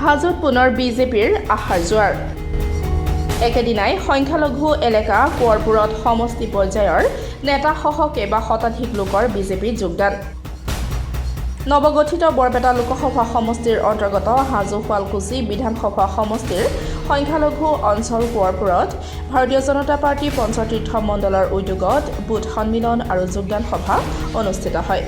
হাজোত পুনৰ বিজেপিৰ আহাৰ জোৱাৰ একেদিনাই সংখ্যালঘু এলেকা কোঁৱৰপুৰত সমষ্টি পৰ্যায়ৰ নেতাসহ কেইবা শতাধিক লোকৰ বিজেপিত যোগদান নৱগঠিত বৰপেটা লোকসভা সমষ্টিৰ অন্তৰ্গত হাজো শুৱালকুছি বিধানসভা সমষ্টিৰ সংখ্যালঘু অঞ্চল কোঁৱৰপুৰত ভাৰতীয় জনতা পাৰ্টি পঞ্চতীৰ্থ মণ্ডলৰ উদ্যোগত বুথ সন্মিলন আৰু যোগদান সভা অনুষ্ঠিত হয়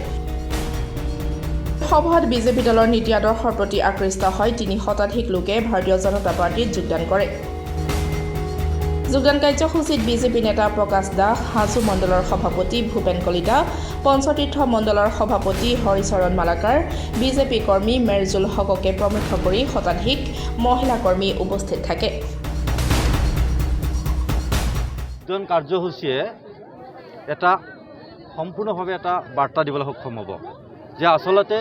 সভাত বিজেপি দলৰ নীতি আদৰ্শৰ প্ৰতি আকৃষ্ট হয় ৩ শতাধিক লোকে ভাৰতীয় জনতা পাৰ্টিত যোগদান কৰে যোগদান কাৰ্যসূচীত বিজেপি নেতা প্ৰকাশ দাস হাজো মণ্ডলৰ সভাপতি ভূপেন কলিতা পঞ্চতীৰ্থ মণ্ডলৰ সভাপতি হৰিচৰণ মালাকাৰ বিজেপি কৰ্মী মেৰজুল হককে প্ৰমুখ কৰি শতাধিক মহিলা কৰ্মী উপস্থিত থাকে যোগদান কাৰ্যসূচীয়ে এটা সম্পূৰ্ণভাৱে এটা বাৰ্তা দিবলৈ সক্ষম হ'ব যে আসলতে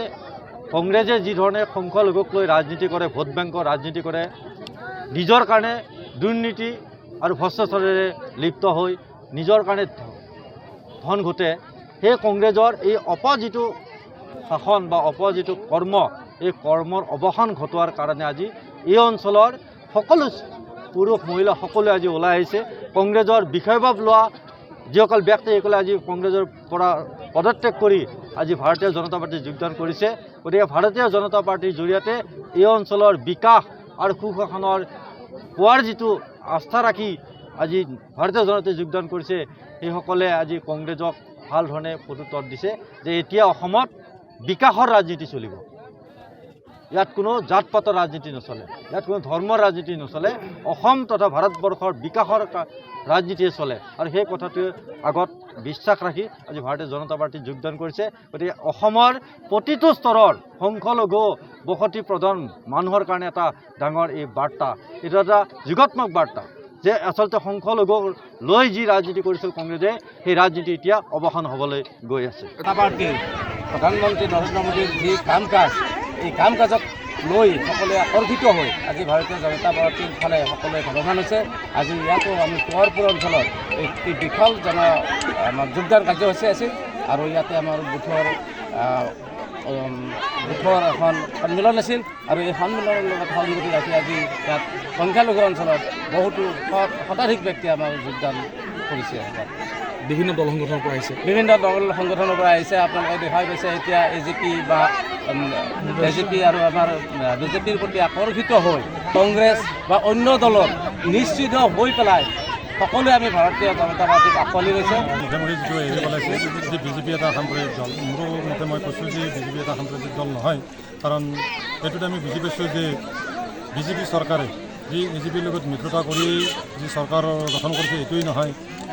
কংগ্ৰেছে যি ধৰণে সংখ্যালঘুক লৈ ৰাজনীতি কৰে ভোট বেংকৰ ৰাজনীতি কৰে নিজৰ কাৰণে দুৰ্নীতি আৰু ভ্ৰষ্টাচাৰেৰে লিপ্ত হৈ নিজৰ কাৰণে ধন ঘটে সেই কংগ্ৰেছৰ এই অপজিটো শাসন বা অপজিটো কৰ্ম এই কৰ্মৰ অৱসান ঘটোৱাৰ কাৰণে আজি এই অঞ্চলৰ সকলো পুৰুষ মহিলা সকলোৱে আজি ওলাই আহিছে কংগ্ৰেছৰ বিষয়ভাৱ লোৱা যিসকল ব্যক্তিসকলে আজি কংগ্ৰেছৰ পৰা পদত্যাগ কৰি আজি ভাৰতীয় জনতা পাৰ্টীত যোগদান কৰিছে গতিকে ভাৰতীয় জনতা পাৰ্টীৰ জৰিয়তে এই অঞ্চলৰ বিকাশ আৰু সুশাসনৰ পোৱাৰ যিটো আস্থা ৰাখি আজি ভাৰতীয় জনতাই যোগদান কৰিছে সেইসকলে আজি কংগ্ৰেছক ভাল ধৰণে প্ৰত্যুত্তৰ দিছে যে এতিয়া অসমত বিকাশৰ ৰাজনীতি চলিব ইয়াত কোনো জাত পাতৰ ৰাজনীতি নচলে ইয়াত কোনো ধৰ্মৰ ৰাজনীতি নচলে অসম তথা ভাৰতবৰ্ষৰ বিকাশৰ ৰাজনীতিয়ে চলে আৰু সেই কথাটোৱে আগত বিশ্বাস ৰাখি আজি ভাৰতীয় জনতা পাৰ্টীত যোগদান কৰিছে গতিকে অসমৰ প্ৰতিটো স্তৰৰ সংখ্যালঘু বসতি প্ৰধান মানুহৰ কাৰণে এটা ডাঙৰ এই বাৰ্তা এইটো এটা যুগাত্মক বাৰ্তা যে আচলতে সংখ্যালঘু লৈ যি ৰাজনীতি কৰিছিল কংগ্ৰেছে সেই ৰাজনীতি এতিয়া অৱসান হ'বলৈ গৈ আছে প্ৰধানমন্ত্ৰী নৰেন্দ্ৰ মোদীৰ যি কাম কাজ এই কাম কাজক লৈ সকলোৱে আকৰ্ষিত হৈ আজি ভাৰতীয় জনতা পাৰ্টীৰ ফালে সকলোৱে ভগৱান হৈছে আজি ইয়াতো আমি কোঁৱৰপুৰ অঞ্চলত এই বিশাল আমাৰ যোগদান কাৰ্যসূচী আছিল আৰু ইয়াতে আমাৰ বুথৰ এখন সন্মিলন আছিল আৰু এই সন্মিলনৰ লগত সংগতি ৰাখি আজি ইয়াত সংখ্যালঘু অঞ্চলত বহুতো শতাধিক ব্যক্তি আমাৰ যোগদান কৰিছে বিভিন্ন দল সংগঠনৰ পৰা আহিছে আপোনালোকে দেখাই পাইছে এতিয়া এজিপি আৰু আমাৰ বিজেপিৰ প্ৰতি আকৰ্ষিত হৈ কংগ্ৰেছ বা অন্য দলত নিশ্চিত হৈ পেলাই সকলোৱে আমি ভাৰতীয় জনতা পাৰ্টীক আঁকোৱালি লৈছে মুখ্যমন্ত্ৰী যিটো এৰি পেলাইছে যে বিজেপি এটা সাম্প্ৰদায়িক দল মোৰ মতে মই কৈছোঁ যে বিজেপি এটা সাম্প্ৰদায়িক দল নহয় কাৰণ এইটোত আমি বুজি পাইছোঁ যে বিজেপি চৰকাৰে যি এজিপিৰ লগত মিত্ৰতা কৰি যি চৰকাৰ গঠন কৰিছে এইটোৱেই নহয়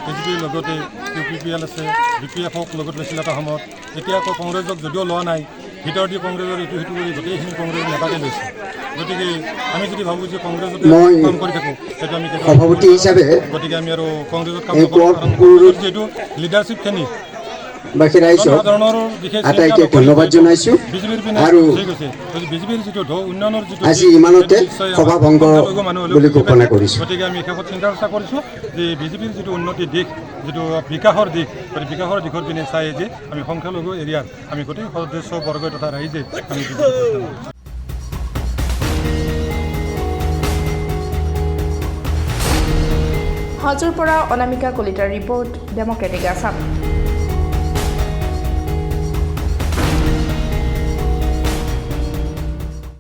এজিপিৰ লগতে UPPL আছে BPFক লগত লৈছিল এটা সময়ত এতিয়া আকৌ কংগ্ৰেছক যদিও লোৱা নাই ভিতৰত দি কংগ্ৰেছৰ ইটো সিটো কৰি গোটেইখিনি কংগ্ৰেছ নেতাকে লৈছে গতিকে আমি যদি ভাবোঁ যে কংগ্ৰেছতে কাম কৰি থাকোঁ সেইটো আমি সভাপতি হিচাপে গতিকে আমি আৰু কংগ্ৰেছত কাম নকৰোঁ কাৰণ কংগ্ৰেছৰ যিহেতু লিডাৰশ্বিপখিনি ধন্যবাদ জনাইছোঁ আৰু আজি ইমানতে সভা ভংগ বুলি ঘোষণা কৰিছোঁ গতিকে আমি শেষত চিন্তা চৰ্চা কৰিছোঁ যে বিজেপিৰ যিটো উন্নতিৰ দিশ যিটো বিকাশৰ দিশ বিকাশৰ দিশৰ পিনে চাই যে আমি সংখ্যালঘু এৰিয়াত আমি গোটেই সদস্যবৰ্গ তথা ৰাইজে আমি হাজোৰ পৰা অনামিকা কলিতাৰ ৰিপৰ্ট ডেমক্ৰেটিক আছাম।